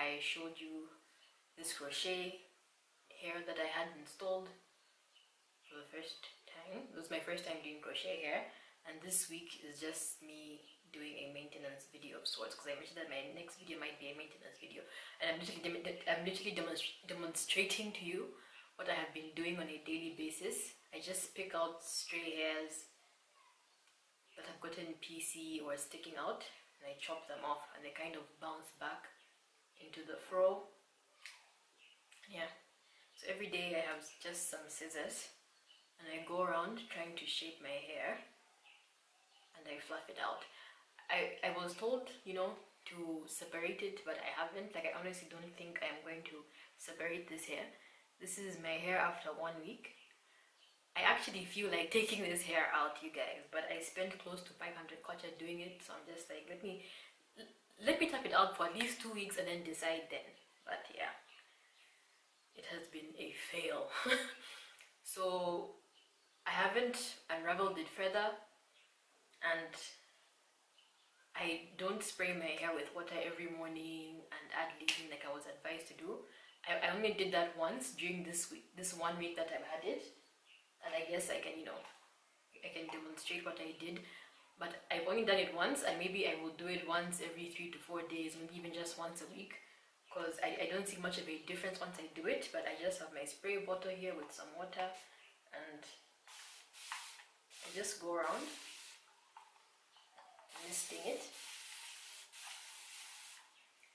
I showed you this crochet hair that I had installed for the first time. It was my first time doing crochet hair, and this week is just me doing a maintenance video of sorts, because I mentioned that my next video might be a maintenance video, and I'm literally demonstrating to you what I have been doing on a daily basis. I just pick out stray hairs that have gotten piecey or sticking out, and I chop them off, and they kind of bounce back into the fro. Yeah, so every day I have just some scissors, and I go around trying to shape my hair, and I fluff it out. I was told, you know, to separate it, but I haven't. Like, I honestly don't think I'm going to separate this hair. This is my hair after 1 week. I actually feel like taking this hair out, you guys, but I spent close to 500 kwacha doing it, so I'm just like, let me tap it out for at least 2 weeks and then decide then. But yeah, it has been a fail. So I haven't unraveled it further, and I don't spray my hair with water every morning and add leave-in like I was advised to do. I only did that once during this 1 week that I've had it, and I guess I can, you know, I can demonstrate what I did. But I've only done it once, and maybe I will do it once every 3 to 4 days, maybe even just once a week, because I don't see much of a difference once I do it. But I just have my spray bottle here with some water, and I just go around misting it.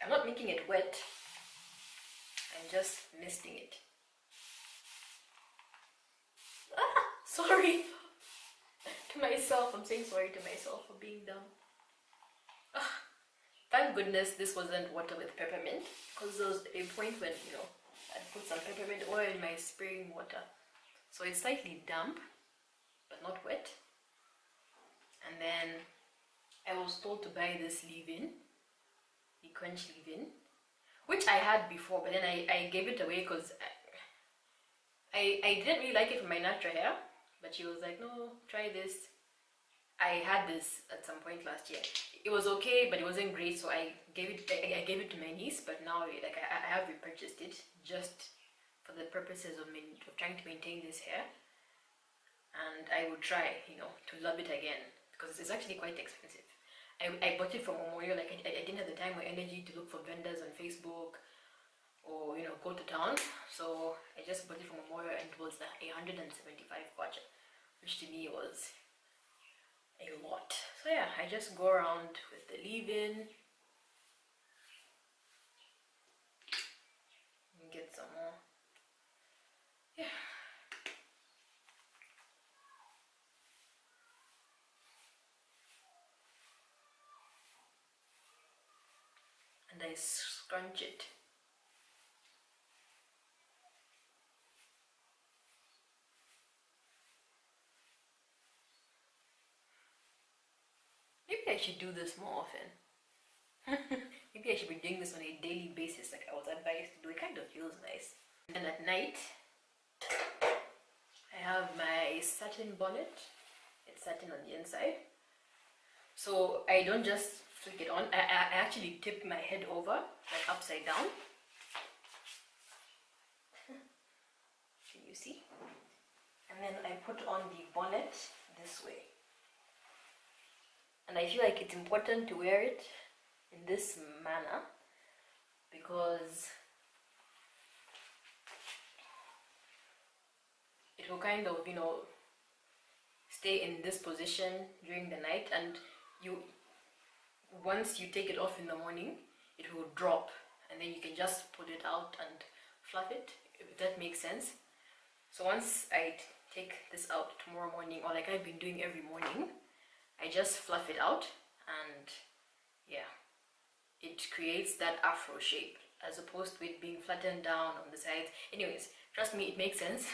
I'm not making it wet, I'm just misting it. Sorry to myself, I'm saying sorry to myself for being dumb. Thank goodness this wasn't water with peppermint, because there was a point when, you know, I'd put some peppermint oil in my spraying water. So it's slightly damp, but not wet. And then I was told to buy this leave-in, the quench leave-in, which I had before, but then I gave it away because I didn't really like it for my natural hair. But she was like, no, try this. I had this at some point last year. It was okay, but it wasn't great, so I gave it to my niece. But now, like, I have repurchased it just for the purposes of trying to maintain this hair. And I would try, you know, to love it again, because it's actually quite expensive. I bought it from Memorial. Like, I didn't have the time or energy to look for vendors on Facebook or, you know, go to town. So I just bought it from Memorial, and it was 175 kwacha, which to me was a lot. So yeah, I just go around with the leave-in and get some more. Yeah. And I scrunch it. Maybe I should do this more often. Maybe I should be doing this on a daily basis like I was advised to do. It kind of feels nice. And at night, I have my satin bonnet. It's satin on the inside. So I don't just flick it on. I actually tip my head over, like upside down. Can you see? And then I put on the bonnet this way. And I feel like it's important to wear it in this manner, because it will kind of, you know, stay in this position during the night, and once you take it off in the morning, it will drop, and then you can just put it out and fluff it, if that makes sense. So once I take this out tomorrow morning, or like I've been doing every morning, I just fluff it out, and yeah, it creates that afro shape as opposed to it being flattened down on the sides. Anyways, trust me, it makes sense.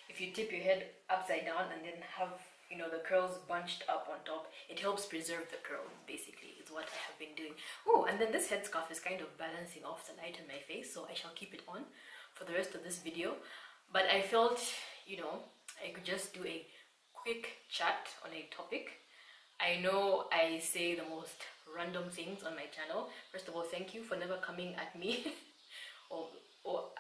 If you tip your head upside down and then have, you know, the curls bunched up on top, it helps preserve the curls, basically, is what I have been doing. Oh, and then this headscarf is kind of balancing off the light on my face, so I shall keep it on for the rest of this video. But I felt, you know, I could just do a quick chat on a topic I know I say the most random things on my channel. First of all, thank you for never coming at me, or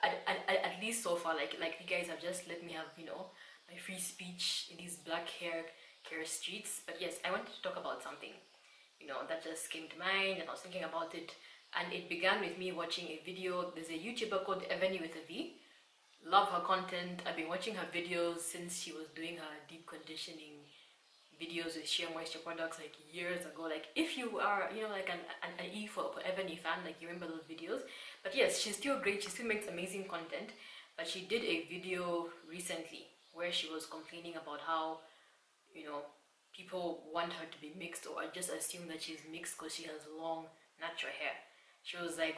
at least so far, like you guys have just let me have, you know, my free speech in these black hair streets. But yes, I wanted to talk about something, you know, that just came to mind, and I was thinking about it, and it began with me watching a video. There's a YouTuber called Ebony with a V. Love her content. I've been watching her videos since she was doing her deep conditioning videos with sheer moisture products like years ago. Like if you are, you know, like an E for Ebony fan, like you remember those videos. But yes, she's still great. She still makes amazing content. But she did a video recently where she was complaining about how, you know, people want her to be mixed, or just assume that she's mixed because she has long natural hair. She was like,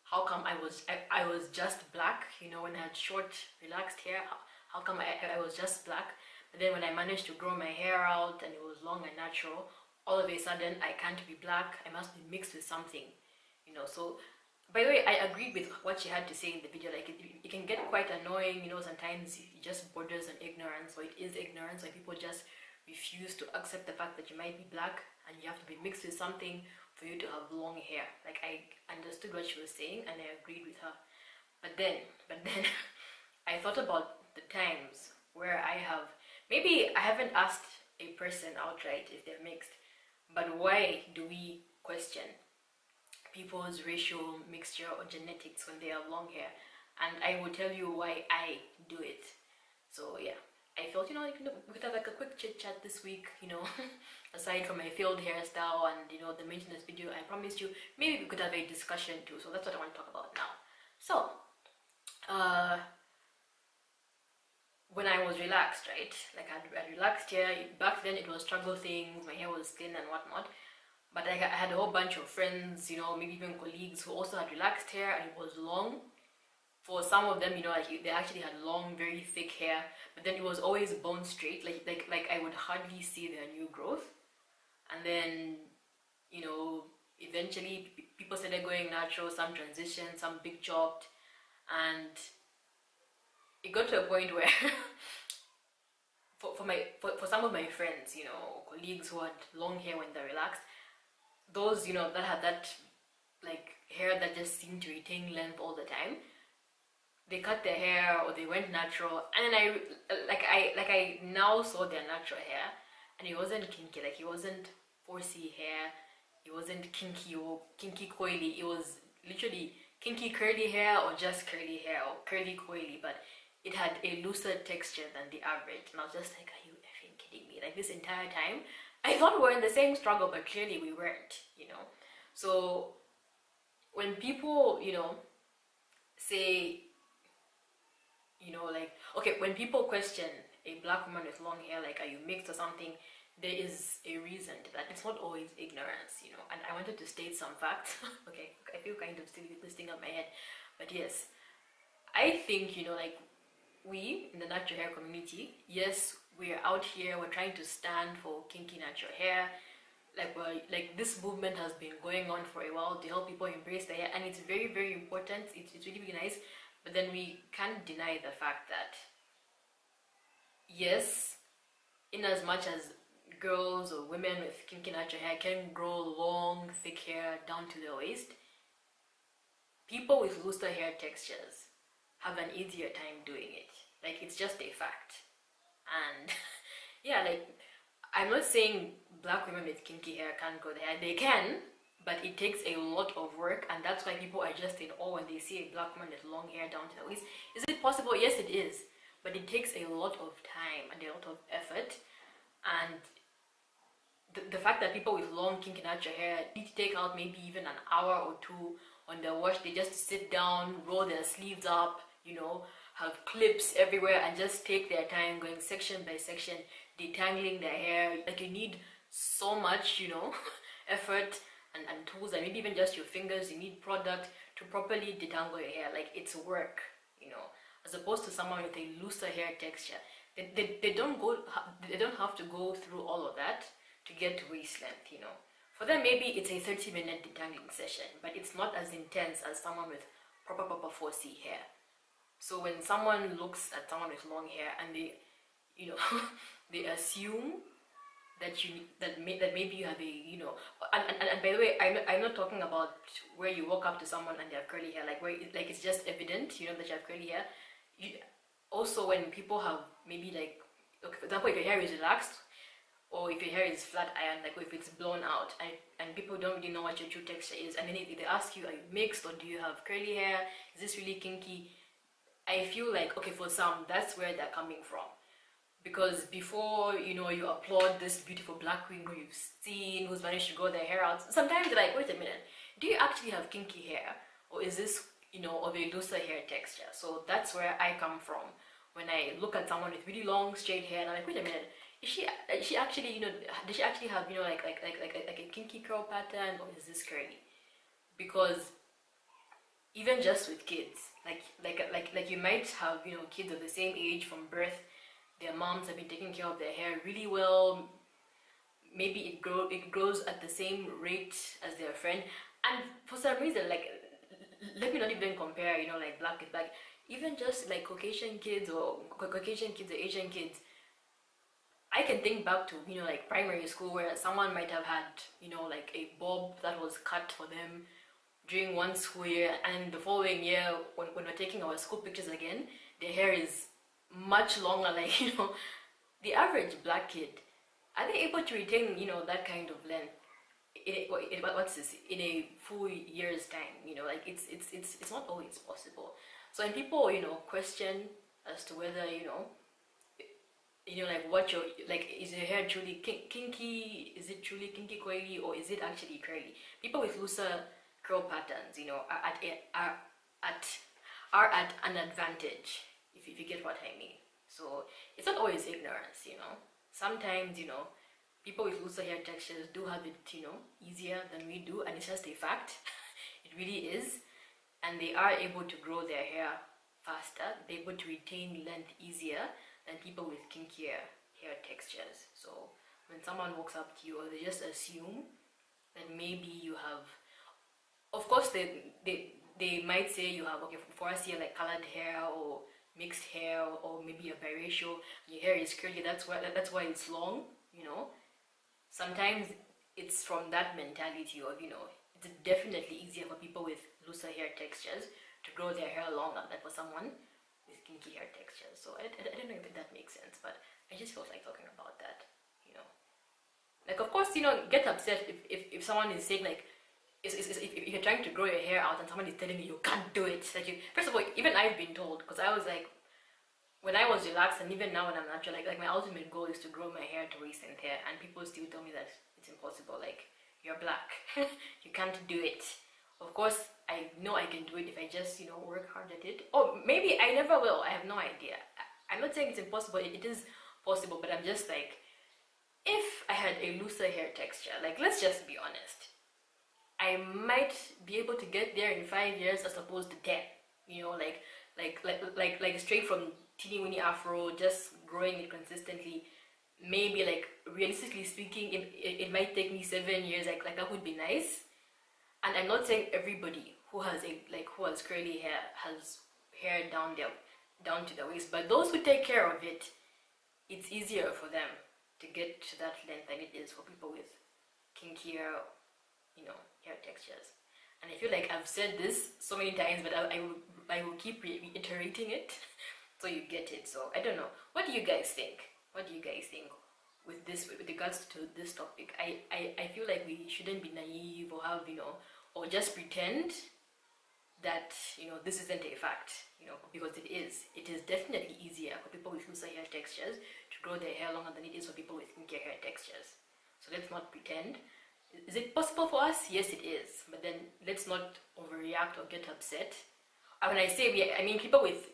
how come I was just black, you know, when I had short relaxed hair? How come I was just black? But then when I managed to grow my hair out and it was long and natural, all of a sudden I can't be black, I must be mixed with something, you know. So by the way, I agreed with what she had to say in the video. Like it can get quite annoying, you know, sometimes it just borders on ignorance, or it is ignorance, or people just refuse to accept the fact that you might be black and you have to be mixed with something for you to have long hair. Like I understood what she was saying and I agreed with her. But then I thought about the times where I have, maybe I haven't asked a person outright if they're mixed, but why do we question people's racial mixture or genetics when they have long hair? And I will tell you why I do it. So yeah, I felt, you know, we could have like a quick chit chat this week, you know, aside from my failed hairstyle and, you know, the maintenance video I promised you. Maybe we could have a discussion too. So that's what I want to talk about now. So when I was relaxed, right, like I had relaxed hair. Back then it was struggle things, my hair was thin and whatnot, but I had a whole bunch of friends, you know, maybe even colleagues who also had relaxed hair and it was long. For some of them, you know, like they actually had long, very thick hair, but then it was always bone straight, like I would hardly see their new growth. And then, you know, eventually people started going natural, some transitioned, some big chopped, and it got to a point where for some of my friends, you know, colleagues who had long hair when they're relaxed, those, you know, that had that like hair that just seemed to retain length all the time, they cut their hair or they went natural, and then I now saw their natural hair, and it wasn't kinky. Like it wasn't 4C hair, it wasn't kinky or kinky coily. It was literally kinky curly hair or just curly hair or curly coily, but it had a looser texture than the average. And I was just like, are you effing kidding me? Like this entire time I thought we were in the same struggle, but clearly we weren't, you know. So when people, you know, say, you know, like, okay, when people question a black woman with long hair, like, are you mixed or something, there is a reason to that. It's not always ignorance, you know. And I wanted to state some facts. Okay, I feel kind of silly with this thing on my head, but yes, I think, you know, like, we in the natural hair community, yes, we're out here, we're trying to stand for kinky natural hair. Like this movement has been going on for a while to help people embrace their hair, and it's very, very important. It's really, really nice. But then we can't deny the fact that, yes, in as much as girls or women with kinky natural hair can grow long, thick hair down to their waist, people with looser hair textures have an easier time doing it. Like, it's just a fact. And yeah, like, I'm not saying black women with kinky hair can't grow their hair. They can, but it takes a lot of work, and that's why people are just in awe when they see a black woman with long hair down to the waist. Is it possible? Yes, it is. But it takes a lot of time and a lot of effort. And the fact that people with long kinky natural hair need to take out maybe even an hour or two on their wash, they just sit down, roll their sleeves up, you know, have clips everywhere, and just take their time going section by section, detangling their hair. Like, you need so much, you know, effort and tools, and maybe even just your fingers. You need product to properly detangle your hair. Like, it's work, you know, as opposed to someone with a looser hair texture. They don't have to go through all of that to get to waist length, you know. For them, maybe it's a 30-minute detangling session, but it's not as intense as someone with proper 4C hair. So when someone looks at someone with long hair and they, you know, they assume that maybe you have a, you know, and by the way, I'm not talking about where you walk up to someone and they have curly hair, like where like it's just evident, you know, that you have curly hair. You also, when people have maybe like, okay, for example, if your hair is relaxed, or if your hair is flat iron, like if it's blown out, and people don't really know what your true texture is, and then if they ask you, are you mixed or do you have curly hair, is this really kinky, I feel like, okay, for some, that's where they're coming from. Because before, you know, you applaud this beautiful black queen who you've seen, who's managed to grow their hair out, sometimes you're like, wait a minute, do you actually have kinky hair? Or is this, you know, of a looser hair texture? So that's where I come from. When I look at someone with really long, straight hair, and I'm like, wait a minute, is she actually, you know, does she actually have, you know, like a kinky curl pattern, or is this curly? Because even just with kids, like you might have, you know, kids of the same age from birth, their moms have been taking care of their hair really well. Maybe it grows at the same rate as their friend, and for some reason, like, let me not even compare, you know, like black with black, even just like Caucasian kids or Asian kids. I can think back to, you know, like primary school where someone might have had, you know, like a bob that was cut for them during one school year, and the following year when we're taking our school pictures again, their hair is much longer. Like, you know, the average black kid, are they able to retain, you know, that kind of length in a full year's time? You know, like it's not always possible. So when people, you know, question as to whether, you know, like what your, like, is your hair truly kinky, is it truly kinky coily, or is it actually curly? People with looser curl patterns, you know, are at an advantage, if you get what I mean. So it's not always ignorance, you know. Sometimes, you know, people with looser hair textures do have it, you know, easier than we do, and it's just a fact. It really is. And they are able to grow their hair faster, they're able to retain length easier than people with kinkier hair textures. So when someone walks up to you, or they just assume that maybe you have, of course they might say you have, okay, for us here, like colored hair or mixed hair, or maybe a biracial, your hair is curly, that's why it's long, you know. Sometimes it's from that mentality of, you know, it's definitely easier for people with looser hair textures to grow their hair longer than for someone with kinky hair textures. So I don't know if that makes sense, but I just felt like talking about that, you know. Like, of course, you know, get upset if someone is saying, like, if you're trying to grow your hair out and someone is telling you can't do it. Like, first of all, even I've been told, because I was like, when I was relaxed, and even now when I'm natural, like my ultimate goal is to grow my hair to waist length hair, and people still tell me that it's impossible. Like, you're black, you can't do it. Of course, I know I can do it if I just, you know, work hard at it. Or maybe I never will. I have no idea. I'm not saying it's impossible. It is possible, but I'm just like, if I had a looser hair texture, like, let's just be honest, I might be able to get there in 5 years as opposed to 10. You know, like straight from teeny weeny afro, just growing it consistently. Maybe, like, realistically speaking, it might take me 7 years. Like that would be nice. And I'm not saying everybody who has curly hair has hair down to the waist, but those who take care of it, it's easier for them to get to that length than it is for people with kinkier, you know, hair textures. And I feel like I've said this so many times, but I will keep reiterating it so you get it. So I don't know. What do you guys think? What do you guys think with this, with regards to this topic? I feel like we shouldn't be naive or have, you know, or just pretend that, you know, this isn't a fact, you know, because it is. It is definitely easier for people with looser hair textures to grow their hair longer than it is for people with kinkier hair textures. So let's not pretend. Is it possible for us? Yes, it is. But then let's not overreact or get upset. And when I say we, I mean people with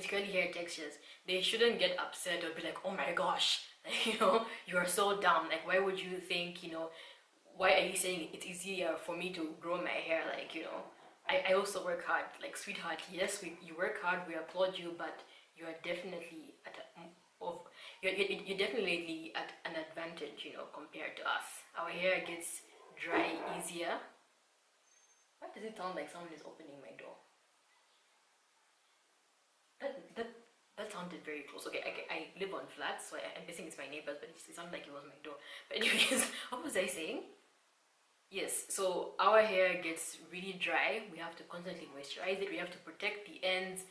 curly hair textures. They shouldn't get upset or be like, oh my gosh, you know, you are so dumb. Like, why would you think, you know, why are you saying it's easier for me to grow my hair? Like, you know, I also work hard. Like, sweetheart, yes, you work hard, we applaud you, but you are definitely you're definitely at an advantage, you know, compared to us. Our hair gets dry easier. Why does it sound like someone is opening my door? That sounded it very close. Okay, I live on flats, so I'm guessing it's my neighbors, but it sounded like it was my door. But anyways, what was I saying? Yes, so our hair gets really dry. We have to constantly moisturize it. We have to protect the ends.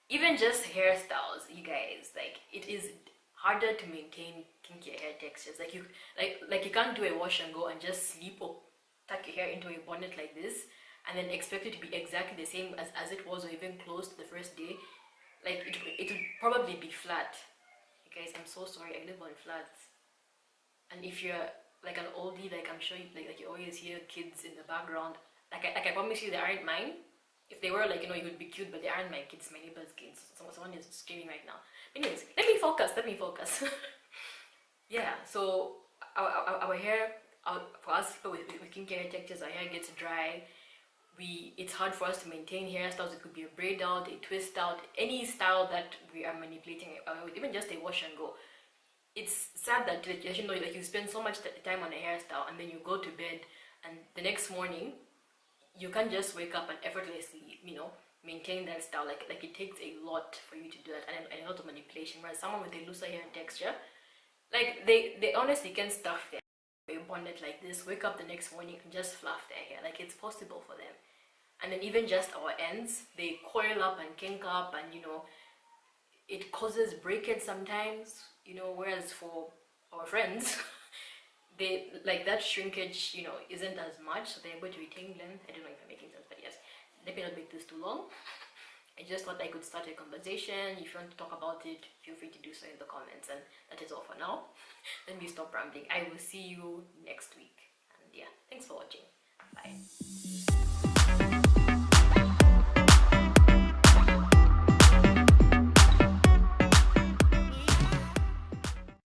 Even just hairstyles, you guys, like it is harder to maintain kinky hair textures. Like you can't do a wash and go and just sleep or tuck your hair into a bonnet like this and then expect it to be exactly the same as it was or even close to the first day. Like it would probably be flat. You guys, I'm so sorry, I live on flats. And if you're like an oldie, like I'm sure like you always hear kids in the background. Like I promise you they aren't mine. If they were, like, you know, it would be cute, but they aren't my kids, my neighbor's kids. Someone is screaming right now. Anyways, let me focus. Yeah, so our hair, for us people with kinky hair textures, our hair gets dry. It's hard for us to maintain hairstyles. It could be a braid out, a twist out, any style that we are manipulating, even just a wash and go. It's sad that, you know, like you spend so much time on a hairstyle and then you go to bed and the next morning you can't just wake up and effortlessly, you know, maintain that style. Like it takes a lot for you to do that, and a lot of manipulation. Whereas someone with a looser hair texture, like they honestly can stuff their hair, bond it like this, wake up the next morning and just fluff their hair. Like it's possible for them. And then even just our ends, they coil up and kink up, and you know, it causes breakage sometimes. You know, whereas for our friends. They like that shrinkage, you know, isn't as much, so they're able to retain length. I don't know if I'm making sense, but yes, let me not make this too long. I just thought I could start a conversation. If you want to talk about it, feel free to do so in the comments. And that is all for now. Let me stop rambling. I will see you next week. And yeah, thanks for watching. Bye.